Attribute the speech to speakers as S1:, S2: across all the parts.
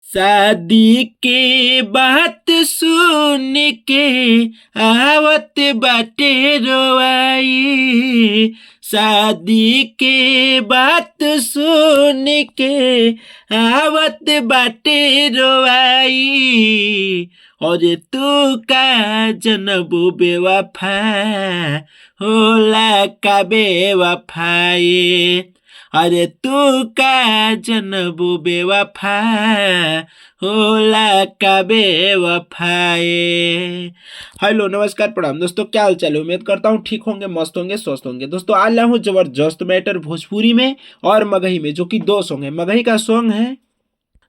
S1: शादी के बात सुन के आवत बाटे रोवाई। शादी के बात सुन के आवत बाटे रोवाई। और तू का जनबू बेवफा होला का बेवफाई। अरे तू का जनबू बेवफा होला का बेवफाए। हेलो नमस्कार प्रणाम दोस्तों, क्या हाल चाल है। उम्मीद करता हूँ ठीक होंगे, मस्त होंगे, स्वस्थ होंगे। दोस्तों आ रहा हूँ जबरदस्त मैटर भोजपुरी में और मगही में, जो कि दो सॉन्ग है। मगही का सॉन्ग है,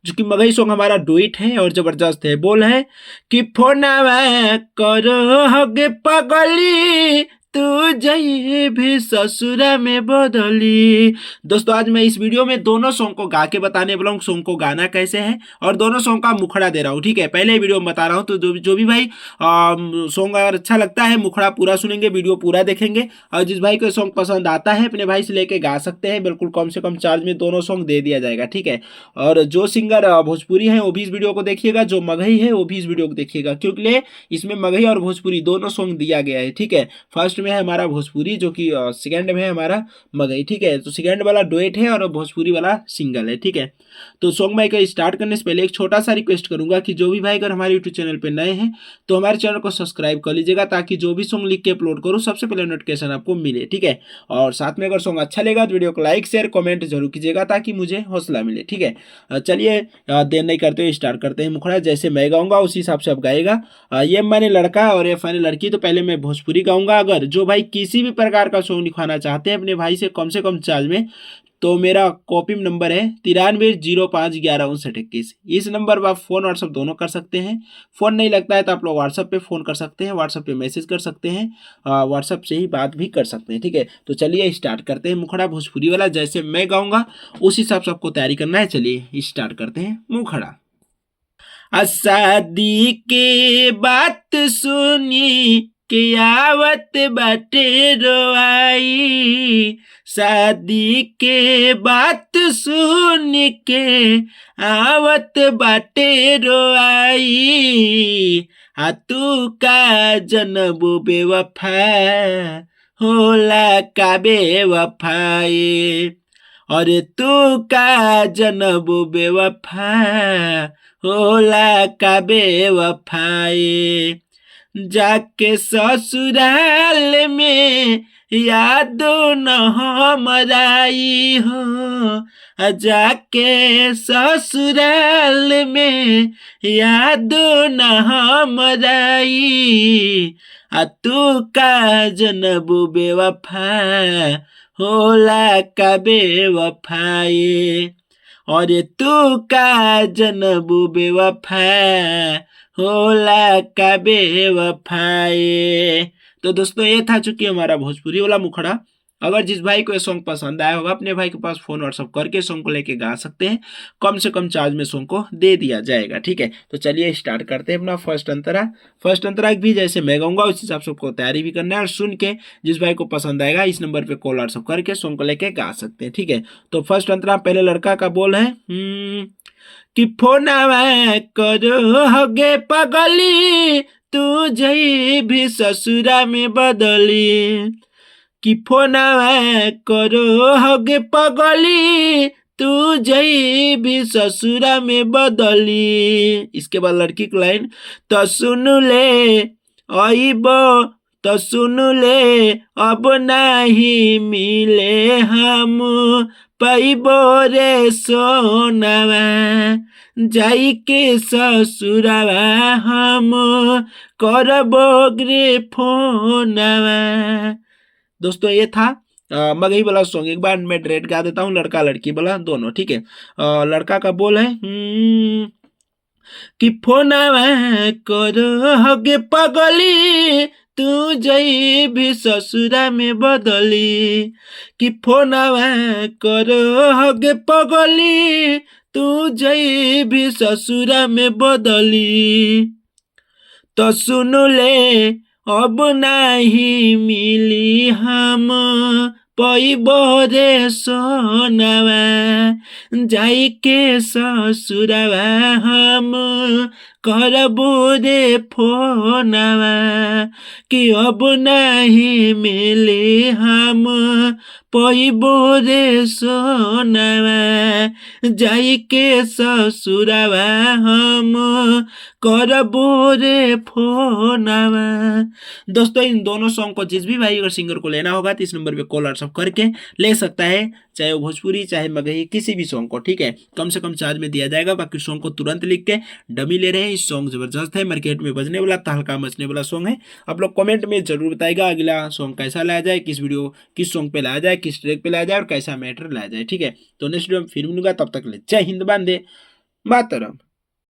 S1: जो कि मगही सॉन्ग हमारा डुइट है और जबरदस्त है। बोल है कि फोनवा करो हगे पगली, तू जाइए भी ससुरा में बदली। दोस्तों आज मैं इस वीडियो में दोनों सॉन्ग को गा के बताने वाला हूँ, सॉन्ग को गाना कैसे है और दोनों सॉन्ग का मुखड़ा दे रहा हूँ। ठीक है, पहले वीडियो में बता रहा हूँ, तो जो भी भाई सॉन्ग अगर अच्छा लगता है मुखड़ा पूरा सुनेंगे, वीडियो पूरा देखेंगे। और जिस भाई को सॉन्ग पसंद आता है अपने भाई से लेके गा सकते हैं, बिल्कुल कम से कम चार्ज में दोनों सॉन्ग दे दिया जाएगा। ठीक है, और जो सिंगर भोजपुरी है वो भी इस वीडियो को देखिएगा, जो मगही है वो भी इस वीडियो को देखिएगा, क्योंकि इसमें मगही और भोजपुरी दोनों सॉन्ग दिया गया है। ठीक है, फर्स्ट में है हमारा भोजपुरी, जो कि सेकंड में है हमारा मगही। ठीक है, तो सेकंड वाला डुएट है और भोजपुरी वाला सिंगल है। ठीक है, तो सॉन्ग भाई का स्टार्ट करने से पहले एक छोटा सा रिक्वेस्ट करूंगा कि जो भी भाई अगर हमारे यूट्यूब चैनल पे नए हैं तो हमारे चैनल को सब्सक्राइब कर लीजिएगा, ताकि जो भी सॉन्ग लिख के अपलोड करूँ सबसे पहले नोटिफिकेशन आपको मिले। ठीक है, और साथ में अगर सॉन्ग अच्छा लगेगा तो वीडियो को लाइक शेयर कमेंट जरूर कीजिएगा, ताकि मुझे हौसला मिले। ठीक है, चलिए देर नहीं करते हुए स्टार्ट करते हैं मुखड़ा। जैसे मैं गाऊंगा उसी हिसाब से आप गाइएगा। ये मैंने लड़का और ये मैंने लड़की, तो पहले मैं भोजपुरी गाऊंगा। अगर जो भाई किसी भी प्रकार का सॉन्ग लिखवाना चाहते हैं अपने भाई से कम चार्ज में, तो मेरा कॉपी नंबर है 9305115921। इस नंबर पर आप फ़ोन व्हाट्सअप दोनों कर सकते हैं। फ़ोन नहीं लगता है तो आप लोग व्हाट्सअप पे फ़ोन कर सकते हैं, व्हाट्सअप पे मैसेज कर सकते हैं, व्हाट्सअप से ही बात भी कर सकते हैं। ठीक है, तो चलिए स्टार्ट करते हैं मुखड़ा भोजपुरी वाला। जैसे मैं गाऊंगा उस हिसाब से आपको तैयारी करना है। चलिए स्टार्ट करते हैं मुखड़ा। शादी के बात सुनी के आवत बाटे रोआई। शादी के बात सुन के आवत बाटे रोआई। तू का जनबू बेवफा होला का बेवफाई। और तू का जनबू बेवफा होला का बेवफाई। जाके ससुराल में याद न हमराई हो। जाके ससुराल में याद न हमराई। तू का जनबू बेवफा होला का बेवफाई। और तू का जनबू बेवफा होला का बेवफाई। तो दोस्तों ये था चूंकि हमारा भोजपुरी वाला मुखड़ा। अगर जिस भाई को ये सॉन्ग पसंद आया होगा अपने भाई के पास फोन व्हाट्सअप करके सॉन्ग को लेके गा सकते हैं, कम से कम चार्ज में सॉन्ग को दे दिया जाएगा। ठीक है, तो चलिए स्टार्ट करते हैं अपना फर्स्ट अंतरा। फर्स्ट अंतरा भी जैसे मैं गाऊंगा उस हिसाब से आपको तैयारी भी करना है, और सुन के जिस भाई को पसंद आएगा इस नंबर पे कॉल व्हाट्सअप करके सॉन्ग को लेके गा सकते हैं। ठीक है, तो फर्स्ट अंतरा पहले लड़का का बोल है कि फोनवा करो हगे पगली, तू जई भी ससुरा में बदली। कि फोनवा करो हगे पगली, तू जई भी ससुरा में बदली। इसके बाद लड़की की लाइन, तो सुन ले आइबो, तो सुन ले अब नहीं मिले हम पैबो रे सोनवा। जाई के ससुरवा हम करबो रे फोनवा। दोस्तों ये था मगही वाला सॉन्ग। एक बार मैं डायरेक्ट गा देता हूँ, लड़का लड़की वाला दोनों। ठीक है, लड़का का बोल है कि फोनवा करो हगे पगली, तू जई भी ससुरा में बदली। कि फोनवा करो हगे पगली, तू जई भी ससुरा में बदली। तो सुन ले अब नहीं मिली हम पैबो रे सोनावा जाई के ससुरवा हम करबो रे फोनवा कि अब नहीं मिली हम पैबो रे सोनावा जाई के ससुरवा हम करबो रे फोनवा। दोस्तों इन दोनों सॉन्ग को जिस भी भाई अगर सिंगर को लेना होगा तो इस नंबर पे कॉल व्हाट्सअप करके ले सकता है, चाहे वो भोजपुरी चाहे मगही किसी भी सॉन्ग को, ठीक है। कम से कम चार्ज में दिया जाएगा। बाकी सॉन्ग को तुरंत लिख के डमी ले रहे हैं। इस सॉन्ग जबरदस्त है, मार्केट में बजने वाला तहलका मचने वाला सॉन्ग है। आप लोग कमेंट में जरूर बताएगा अगला सॉन्ग कैसा लाया जाए, किस सॉन्ग पे लाया जाए, किस ट्रैक पे लाया जाए और कैसा मैटर लाया जाए, ठीक है। तो नेक्स्ट वीडियो में फिर मिलूंगा, तब तक ले जय हिंद, वंदे मातरम।